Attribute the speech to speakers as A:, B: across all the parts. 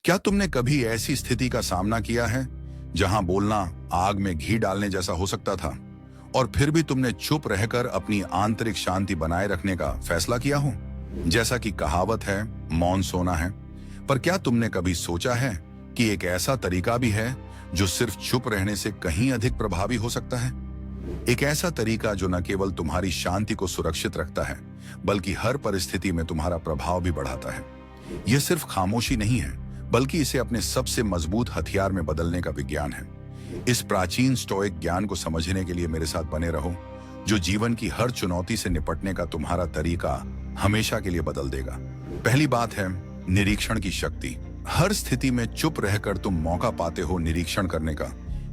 A: क्या तुमने कभी ऐसी स्थिति का सामना किया है जहां बोलना आग में घी डालने जैसा हो सकता था और फिर भी तुमने चुप रहकर अपनी आंतरिक शांति बनाए रखने का फैसला किया हो? जैसा कि कहावत है, मौन सोना है। पर क्या तुमने कभी सोचा है कि एक ऐसा तरीका भी है जो सिर्फ चुप रहने से कहीं अधिक प्रभावी हो सकता है? एक ऐसा तरीका जो न केवल तुम्हारी शांति को सुरक्षित रखता है बल्कि हर परिस्थिति में तुम्हारा प्रभाव भी बढ़ाता है। यह सिर्फ खामोशी नहीं है बल्कि इसे अपने सबसे मजबूत हथियार में बदलने का विज्ञान है। इस प्राचीन स्टोइक ज्ञान को समझने के लिए मेरे साथ बने रहो, जो जीवन की हर चुनौती से निपटने का तुम्हारा तरीका हमेशा के लिए बदल देगा। पहली बात है निरीक्षण की शक्ति। हर स्थिति में चुप रहकर तुम मौका पाते हो निरीक्षण करने का,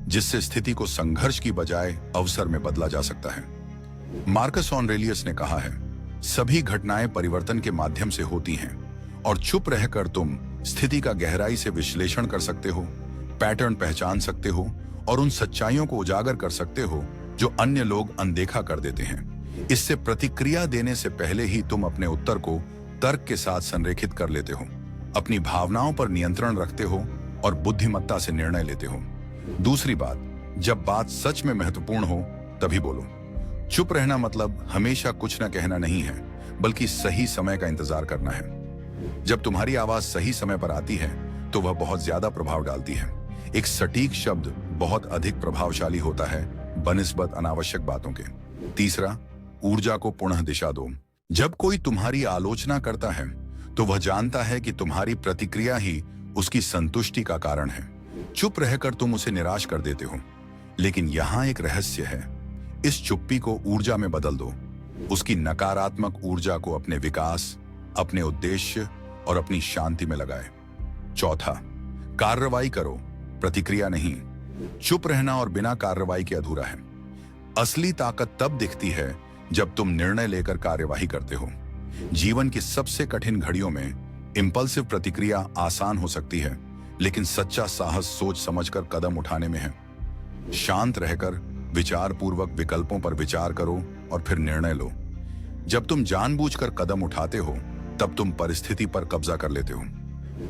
A: जिससे स्थिति को संघर्ष की बजाय अवसर में बदला जा सकता है। मार्कस ऑरेलियस ने कहा है, सभी घटनाएं परिवर्तन के माध्यम से होती हैं और चुप रहकर तुम स्थिति का गहराई से विश्लेषण कर सकते हो, पैटर्न पहचान सकते हो और उन सच्चाइयों को उजागर कर सकते हो जो अन्य लोग अनदेखा कर देते हैं। इससे प्रतिक्रिया देने से पहले ही तुम अपने उत्तर को तर्क के साथ संरेखित कर लेते हो, अपनी भावनाओं पर नियंत्रण रखते हो और बुद्धिमत्ता से निर्णय लेते हो। दूसरी बात, जब बात सच में महत्वपूर्ण हो तभी बोलो। चुप रहना मतलब हमेशा कुछ न कहना नहीं है, बल्कि सही समय का इंतजार करना है। जब तुम्हारी आवाज सही समय पर आती है तो वह बहुत ज्यादा प्रभाव डालती है। एक सटीक शब्द बहुत अधिक प्रभावशाली होता है बनिस्बत अनावश्यक बातों के। तीसरा, ऊर्जा को पुनः दिशा दो। जब कोई तुम्हारी आलोचना करता है तो वह जानता है कि तुम्हारी प्रतिक्रिया ही उसकी संतुष्टि का कारण है। चुप रहकर तुम उसे निराश कर देते हो, लेकिन यहाँ एक रहस्य है, इस चुप्पी को ऊर्जा में बदल दो। उसकी नकारात्मक ऊर्जा को अपने विकास, अपने उद्देश्य और अपनी शांति में लगाए। चौथा, कार्रवाई करो, प्रतिक्रिया नहीं। चुप रहना और बिना कार्रवाई के अधूरा है। असली ताकत तब दिखती है जब तुम निर्णय लेकर कार्यवाही करते हो। जीवन की सबसे कठिन घड़ियों में इंपल्सिव प्रतिक्रिया आसान हो सकती है, लेकिन सच्चा साहस सोच समझकर कदम उठाने में है। शांत रहकर विचारपूर्वक विकल्पों पर विचार करो और फिर निर्णय लो। जब तुम जानबूझकर कदम उठाते हो तब तुम परिस्थिति पर कब्जा कर लेते हो।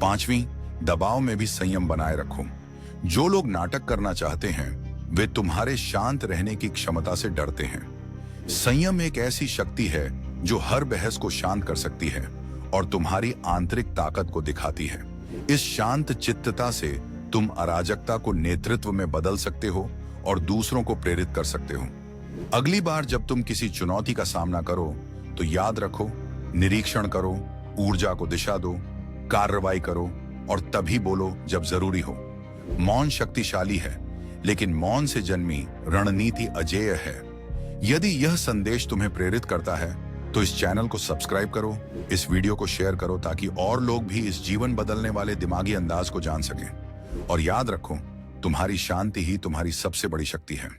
A: पांचवीं, दबाव में भी संयम बनाए रखो। जो लोग नाटक करना चाहते हैं वे तुम्हारे शांत रहने की क्षमता से डरते हैं। संयम एक ऐसी शक्ति है जो हर बहस को शांत कर सकती है और तुम्हारी आंतरिक ताकत को दिखाती है। इस शांत चित्तता से तुम अराजकता को नेतृत्व में बदल सकते हो और दूसरों को प्रेरित कर सकते हो। अगली बार जब तुम किसी चुनौती का सामना करो तो याद रखो, निरीक्षण करो, ऊर्जा को दिशा दो, कार्रवाई करो और तभी बोलो जब जरूरी हो। मौन शक्तिशाली है, लेकिन मौन से जन्मी रणनीति अजेय है। यदि यह संदेश तुम्हें प्रेरित करता है तो इस चैनल को सब्सक्राइब करो, इस वीडियो को शेयर करो ताकि और लोग भी इस जीवन बदलने वाले दिमागी अंदाज को जान सकें। और याद रखो, तुम्हारी शांति ही तुम्हारी सबसे बड़ी शक्ति है।